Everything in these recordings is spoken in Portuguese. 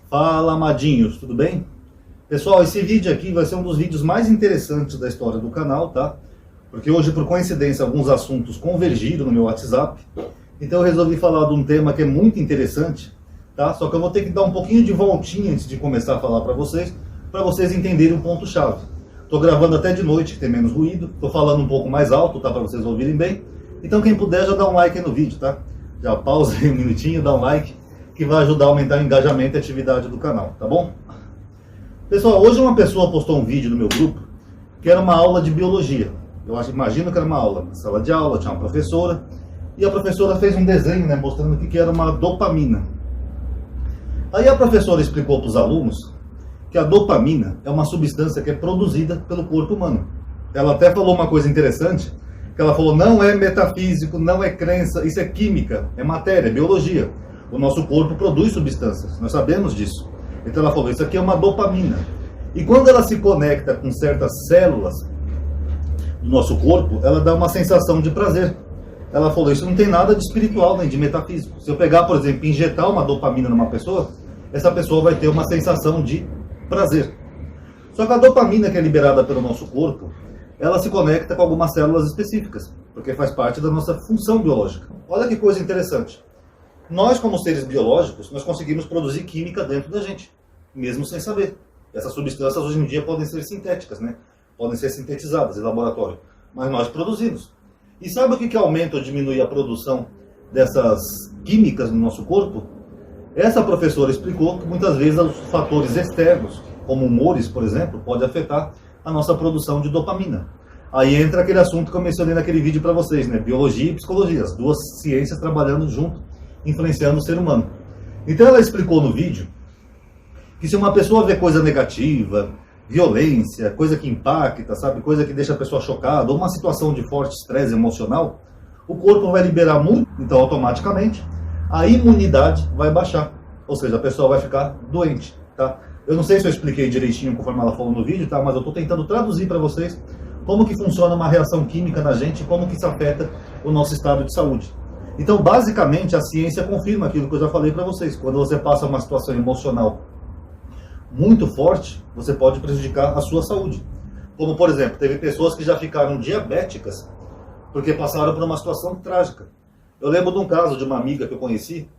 Fala, amadinhos, tudo bem? Pessoal, esse vídeo aqui vai ser um dos vídeos mais interessantes da história do canal, tá? Porque hoje, por coincidência, alguns assuntos convergiram no meu WhatsApp. Então eu resolvi falar de um tema que é muito interessante, tá? Só que eu vou ter que dar um pouquinho de voltinha antes de começar a falar para vocês entenderem um ponto-chave. Estou gravando até de noite, que tem menos ruído. Estou falando um pouco mais alto, tá? Para vocês ouvirem bem. Então quem puder já dá um like aí no vídeo, tá? Já pausa aí um minutinho, dá um like, que vai ajudar a aumentar o engajamento e a atividade do canal, tá bom? Pessoal, hoje uma pessoa postou um vídeo no meu grupo que era uma aula de biologia. Imagino que era uma aula, na sala de aula, tinha uma professora, e a professora fez um desenho, né, mostrando que era uma dopamina. Aí a professora explicou para os alunos que a dopamina é uma substância que é produzida pelo corpo humano. Ela até falou uma coisa interessante, que ela falou, não é metafísico, não é crença, isso é química, é matéria, é biologia. O nosso corpo produz substâncias, nós sabemos disso. Então ela falou, isso aqui é uma dopamina. E quando ela se conecta com certas células do nosso corpo, ela dá uma sensação de prazer. Ela falou, isso não tem nada de espiritual nem de metafísico. Se eu pegar, por exemplo, e injetar uma dopamina numa pessoa, essa pessoa vai ter uma sensação de prazer. Só que a dopamina que é liberada pelo nosso corpo, ela se conecta com algumas células específicas, porque faz parte da nossa função biológica. Olha que coisa interessante. Nós, como seres biológicos, nós conseguimos produzir química dentro da gente, mesmo sem saber. Essas substâncias hoje em dia podem ser sintéticas, né? Podem ser sintetizadas em laboratório, mas nós produzimos. E sabe o que aumenta ou diminui a produção dessas químicas no nosso corpo? Essa professora explicou que muitas vezes os fatores externos, como humores, por exemplo, podem afetar a nossa produção de dopamina. Aí entra aquele assunto que eu mencionei naquele vídeo para vocês, né? Biologia e psicologia, as duas ciências trabalhando junto, influenciando o ser humano. Então ela explicou no vídeo que se uma pessoa vê coisa negativa, violência, coisa que impacta, sabe, coisa que deixa a pessoa chocada, ou uma situação de forte estresse emocional, o corpo vai liberar muito, então automaticamente a imunidade vai baixar, ou seja, a pessoa vai ficar doente, tá? Eu não sei se eu expliquei direitinho conforme ela falou no vídeo, tá? Mas eu estou tentando traduzir para vocês como que funciona uma reação química na gente, como que isso afeta o nosso estado de saúde. Então, basicamente, a ciência confirma aquilo que eu já falei para vocês. Quando você passa uma situação emocional muito forte, você pode prejudicar a sua saúde. Como, por exemplo, teve pessoas que já ficaram diabéticas porque passaram por uma situação trágica. Eu lembro de um caso de uma amiga que eu conheci,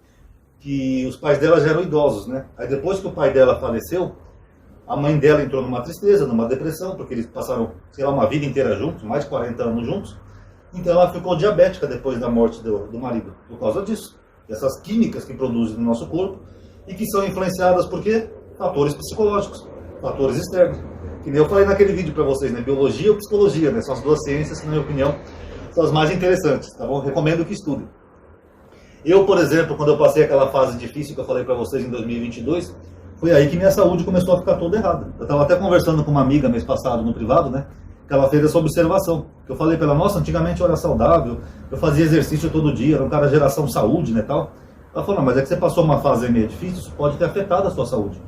que os pais dela já eram idosos, né? Aí depois que o pai dela faleceu, a mãe dela entrou numa tristeza, numa depressão, porque eles passaram, sei lá, uma vida inteira juntos, mais de 40 anos juntos. Então ela ficou diabética depois da morte do marido, por causa disso. Essas químicas que produzem no nosso corpo e que são influenciadas por quê? Fatores psicológicos, fatores externos. Que nem eu falei naquele vídeo para vocês, né? Biologia ou psicologia, né? São as duas ciências que, na minha opinião, são as mais interessantes, tá bom? Recomendo que estudem. Eu, por exemplo, quando eu passei aquela fase difícil que eu falei para vocês em 2022, foi aí que minha saúde começou a ficar toda errada. Eu estava até conversando com uma amiga mês passado no privado, né? Que ela fez essa observação. Que eu falei para ela, nossa, antigamente eu era saudável, eu fazia exercício todo dia, era um cara geração saúde, né, tal. Ela falou, não, mas é que você passou uma fase meio difícil, isso pode ter afetado a sua saúde.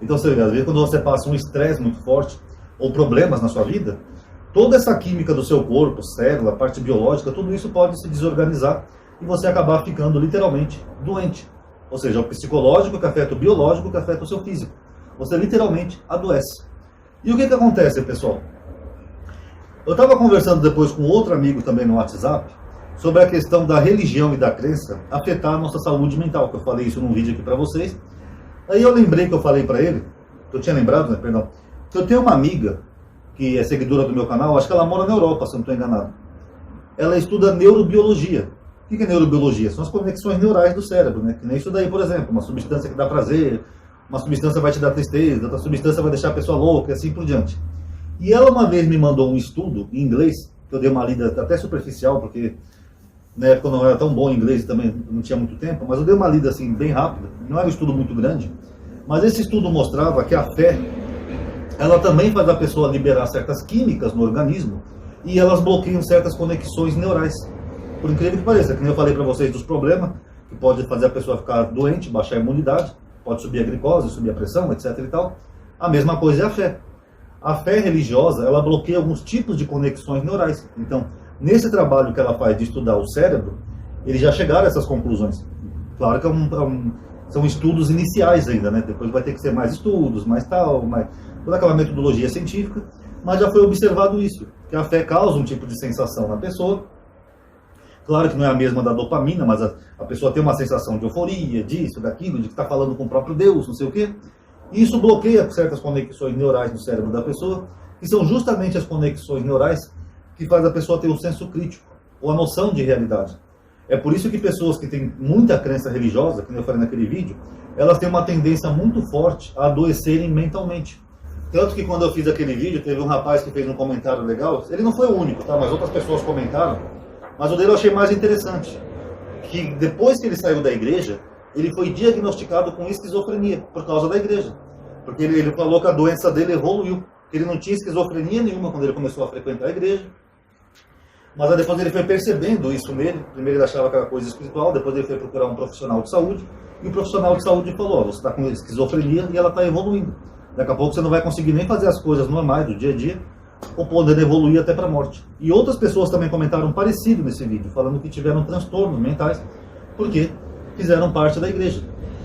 Então, você vê, às vezes quando você passa um estresse muito forte, ou problemas na sua vida, toda essa química do seu corpo, célula, parte biológica, tudo isso pode se desorganizar e você acabar ficando literalmente doente. Ou seja, o psicológico que afeta o biológico que afeta o seu físico. Você literalmente adoece. E o que acontece, pessoal? Eu estava conversando depois com outro amigo também no WhatsApp sobre a questão da religião e da crença afetar a nossa saúde mental, que eu falei isso num vídeo aqui para vocês. Aí eu lembrei que eu falei para ele, que eu tinha lembrado, né, perdão, que eu tenho uma amiga que é seguidora do meu canal, acho que ela mora na Europa, se eu não estou enganado. Ela estuda neurobiologia. O que é neurobiologia? São as conexões neurais do cérebro, né? Que nem isso daí, por exemplo, uma substância que dá prazer, uma substância vai te dar tristeza, outra substância vai deixar a pessoa louca e assim por diante. E ela uma vez me mandou um estudo em inglês, que eu dei uma lida até superficial, porque na época eu não era tão bom em inglês também, não tinha muito tempo, mas eu dei uma lida assim bem rápida, não era um estudo muito grande, mas esse estudo mostrava que a fé, ela também faz a pessoa liberar certas químicas no organismo, e elas bloqueiam certas conexões neurais. Por incrível que pareça, que nem eu falei para vocês dos problemas, que pode fazer a pessoa ficar doente, baixar a imunidade, pode subir a glicose, subir a pressão, etc e tal. A mesma coisa é a fé. A fé religiosa, ela bloqueia alguns tipos de conexões neurais. Então, nesse trabalho que ela faz de estudar o cérebro, eles já chegaram a essas conclusões. Claro que são estudos iniciais ainda, né? Depois vai ter que ser mais estudos, mais tal, mais toda aquela metodologia científica, mas já foi observado isso, que a fé causa um tipo de sensação na pessoa. Claro que não é a mesma da dopamina, mas a pessoa tem uma sensação de euforia, disso, daquilo, de que está falando com o próprio Deus, não sei o quê. E isso bloqueia certas conexões neurais no cérebro da pessoa, que são justamente as conexões neurais que faz a pessoa ter um senso crítico, ou a noção de realidade. É por isso que pessoas que têm muita crença religiosa, que eu falei naquele vídeo, elas têm uma tendência muito forte a adoecerem mentalmente. Tanto que quando eu fiz aquele vídeo, teve um rapaz que fez um comentário legal, ele não foi o único, tá? Mas outras pessoas comentaram, mas o dele eu achei mais interessante, que depois que ele saiu da igreja, ele foi diagnosticado com esquizofrenia, por causa da igreja. Porque ele falou que a doença dele evoluiu, que ele não tinha esquizofrenia nenhuma quando ele começou a frequentar a igreja, mas aí depois ele foi percebendo isso nele. Primeiro ele achava que era coisa espiritual, depois ele foi procurar um profissional de saúde, e o profissional de saúde falou, você está com esquizofrenia e ela está evoluindo. Daqui a pouco você não vai conseguir nem fazer as coisas normais do dia a dia, ou podendo evoluir até para a morte. E outras pessoas também comentaram parecido nesse vídeo, falando que tiveram transtornos mentais, porque fizeram parte da igreja.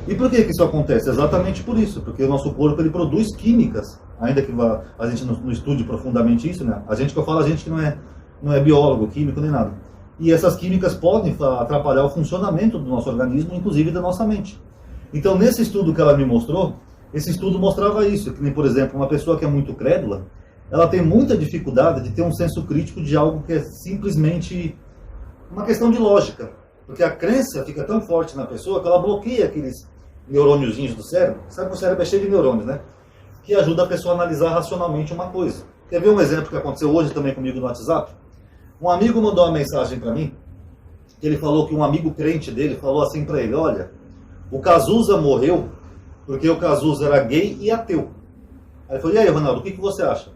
E por que isso acontece? Exatamente por isso, porque o nosso corpo ele produz químicas, ainda que a gente não estude profundamente isso, né? A gente que eu falo, a gente que não é biólogo, químico, nem nada. E essas químicas podem atrapalhar o funcionamento do nosso organismo, inclusive da nossa mente. Então, nesse estudo que ela me mostrou, esse estudo mostrava isso, que nem, por exemplo, uma pessoa que é muito crédula, ela tem muita dificuldade de ter um senso crítico de algo que é simplesmente uma questão de lógica. Porque a crença fica tão forte na pessoa que ela bloqueia aqueles neurôniozinhos do cérebro. Sabe que o cérebro é cheio de neurônios, né? Que ajuda a pessoa a analisar racionalmente uma coisa. Quer ver um exemplo que aconteceu hoje também comigo no WhatsApp? Um amigo mandou uma mensagem para mim, que ele falou que um amigo crente dele falou assim para ele, olha, o Cazuza morreu porque o Cazuza era gay e ateu. Aí ele falou, e aí, Ronaldo, o que você acha?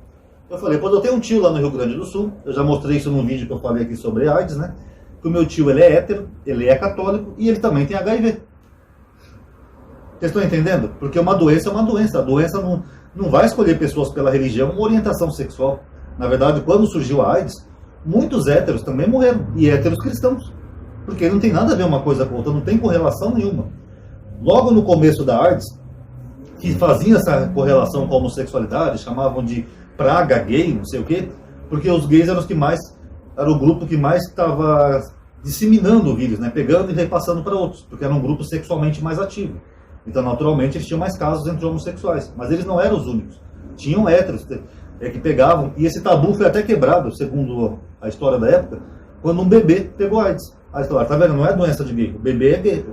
Eu falei, pois eu tenho um tio lá no Rio Grande do Sul, eu já mostrei isso num vídeo que eu falei aqui sobre AIDS, né? Que o meu tio, ele é hétero, ele é católico e ele também tem HIV. Vocês estão entendendo? Porque uma doença é uma doença. A doença não vai escolher pessoas pela religião ou orientação sexual. Na verdade, quando surgiu a AIDS, muitos héteros também morreram. E héteros cristãos. Porque não tem nada a ver uma coisa com outra, não tem correlação nenhuma. Logo no começo da AIDS, que faziam essa correlação com a homossexualidade, chamavam de praga gay, não sei o quê, porque os gays eram os que mais, era o grupo que mais estava disseminando o vírus, né? Pegando e repassando para outros, porque era um grupo sexualmente mais ativo. Então, naturalmente, eles tinham mais casos entre homossexuais. Mas eles não eram os únicos. Tinham héteros que pegavam. E esse tabu foi até quebrado, segundo a história da época, quando um bebê pegou AIDS. Aí eles falaram, tá vendo? Não é doença de gay. O bebê é gay.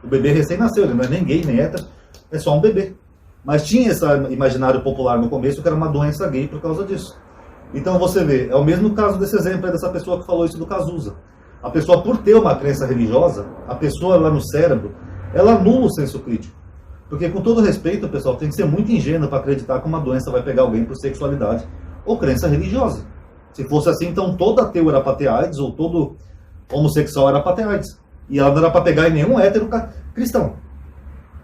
O bebê recém-nasceu. Ele não é nem gay, nem hétero. É só um bebê. Mas tinha esse imaginário popular no começo que era uma doença gay por causa disso. Então, você vê, é o mesmo caso desse exemplo aí dessa pessoa que falou isso do Cazuza. A pessoa, por ter uma crença religiosa, a pessoa lá no cérebro, ela anula o senso crítico. Porque, com todo respeito, pessoal, tem que ser muito ingênuo para acreditar que uma doença vai pegar alguém por sexualidade ou crença religiosa. Se fosse assim, então todo ateu era para ter AIDS, ou todo homossexual era para ter AIDS. E ela não era para pegar em nenhum hétero cristão.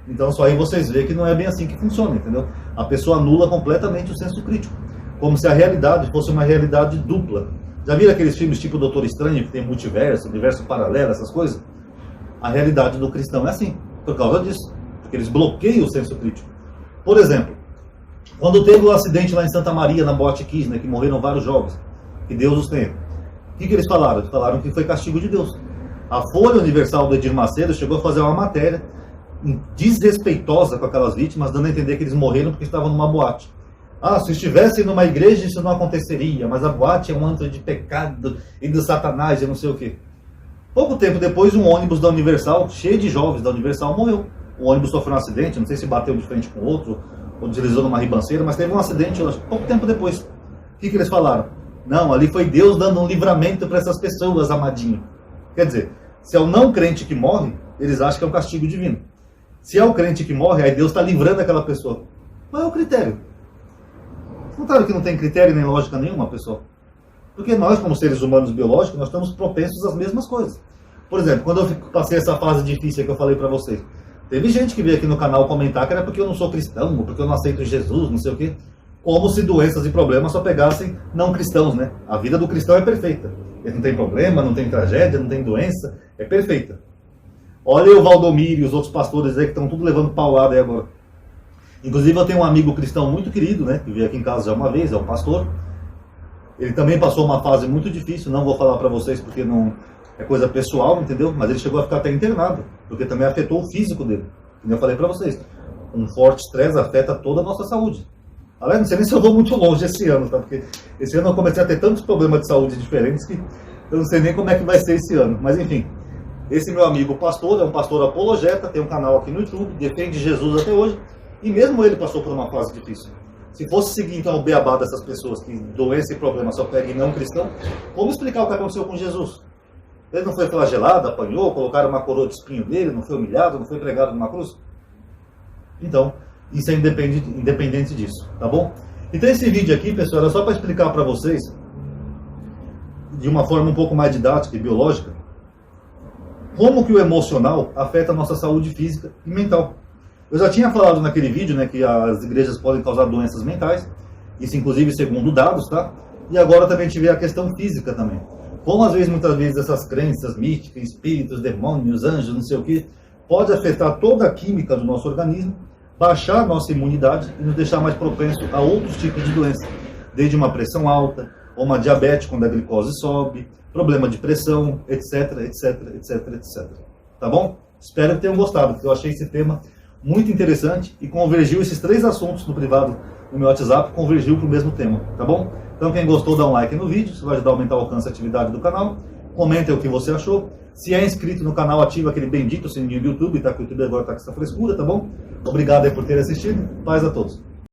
Então, só aí vocês veem que não é bem assim que funciona, entendeu? A pessoa anula completamente o senso crítico. Como se a realidade fosse uma realidade dupla. Já viram aqueles filmes tipo Doutor Estranho, que tem multiverso, universo paralelo, essas coisas? A realidade do cristão é assim, por causa disso. Porque eles bloqueiam o senso crítico. Por exemplo, quando teve o acidente lá em Santa Maria, na Boate Kiss, né, que morreram vários jovens, que Deus os tenha. O que eles falaram? Eles falaram que foi castigo de Deus. A Folha Universal do Edir Macedo chegou a fazer uma matéria desrespeitosa com aquelas vítimas, dando a entender que eles morreram porque estavam numa boate. Ah, se estivessem numa igreja isso não aconteceria, mas a boate é um antro de pecado e do satanás e não sei o quê. Pouco tempo depois, um ônibus da Universal, cheio de jovens da Universal, morreu. O ônibus sofreu um acidente, não sei se bateu de frente com outro, ou deslizou numa ribanceira, mas teve um acidente pouco tempo depois. O que eles falaram? Não, ali foi Deus dando um livramento para essas pessoas, amadinho. Quer dizer, se é o não crente que morre, eles acham que é um castigo divino. Se é o crente que morre, aí Deus está livrando aquela pessoa. Qual é o critério? Notaram que não tem critério nem lógica nenhuma, pessoal? Porque nós, como seres humanos biológicos, nós estamos propensos às mesmas coisas. Por exemplo, quando eu passei essa fase difícil que eu falei para vocês, teve gente que veio aqui no canal comentar que era porque eu não sou cristão, ou porque eu não aceito Jesus, não sei o quê. Como se doenças e problemas só pegassem não cristãos, né? A vida do cristão é perfeita. Ele não tem problema, não tem tragédia, não tem doença, é perfeita. Olha o Valdomiro e os outros pastores aí que estão tudo levando paulada aí agora. Inclusive eu tenho um amigo cristão muito querido, né, que veio aqui em casa já uma vez, é um pastor. Ele também passou uma fase muito difícil, não vou falar para vocês porque não é coisa pessoal, entendeu? Mas ele chegou a ficar até internado, porque também afetou o físico dele. Como eu falei para vocês, um forte estresse afeta toda a nossa saúde. Aliás, não sei nem se eu vou muito longe esse ano, tá? Porque esse ano eu comecei a ter tantos problemas de saúde diferentes que eu não sei nem como é que vai ser esse ano. Mas enfim, esse meu amigo pastor é um pastor apologeta, tem um canal aqui no YouTube, defende Jesus até hoje, e mesmo ele passou por uma fase difícil. Se fosse seguir então o beabá dessas pessoas que doença e problema só pega em não cristão, como explicar o que aconteceu com Jesus? Ele não foi flagelado, apanhou, colocaram uma coroa de espinho dele, não foi humilhado, não foi pregado numa cruz? Então, isso é independente disso, tá bom? Então esse vídeo aqui, pessoal, era só para explicar para vocês, de uma forma um pouco mais didática e biológica, como que o emocional afeta a nossa saúde física e mental. Eu já tinha falado naquele vídeo, né, que as igrejas podem causar doenças mentais, isso inclusive segundo dados, tá? E agora também a gente vê a questão física também. Como às vezes, muitas vezes, essas crenças místicas, espíritos, demônios, anjos, não sei o que, pode afetar toda a química do nosso organismo, baixar a nossa imunidade e nos deixar mais propenso a outros tipos de doenças, desde uma pressão alta, ou uma diabetes quando a glicose sobe, problema de pressão, etc, etc, etc, etc. Tá bom? Espero que tenham gostado, porque eu achei esse tema muito interessante e convergiu esses 3 assuntos no privado no meu WhatsApp, convergiu para o mesmo tema, tá bom? Então quem gostou, dá um like no vídeo, isso vai ajudar a aumentar o alcance e a atividade do canal. Comenta o que você achou. Se é inscrito no canal, ativa aquele bendito sininho do YouTube, tá? Que o YouTube agora tá com essa frescura, tá bom? Obrigado aí por ter assistido. Paz a todos.